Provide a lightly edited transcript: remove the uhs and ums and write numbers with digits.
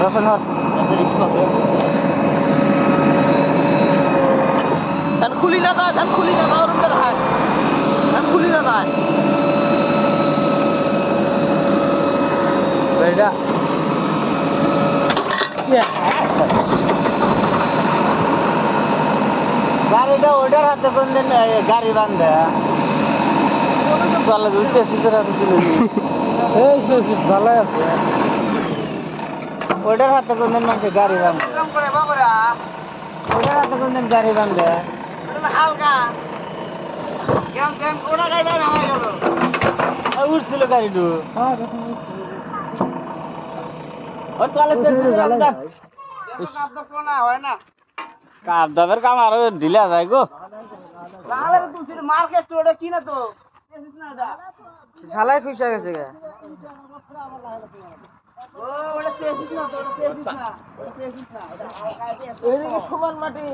Roston হর ধান খুলি না তা ধান খুলি না তা ওরম করে হায় ধান খুলি না তা বেটা গাড়িটা ওটার হাতে কোন দিন গাড়ি বান্ধে ভালো চেসিসের হাতে দিলে এই চেসিস ভালো আছে ওটার হাতে কোন দিন মানুষের গাড়ি বান্ধে ওটার হাতে কোন দিন গাড়ি বান্ধে হালকা ওটা গাড়িটা নামাই গেল উঠছিল গাড়িটু কাপ দাবের কাম আরো ঢিলা যায় গো মার্কেট ওটা কি না তো শালাই খুশি হয়ে গেছে সমান মাটি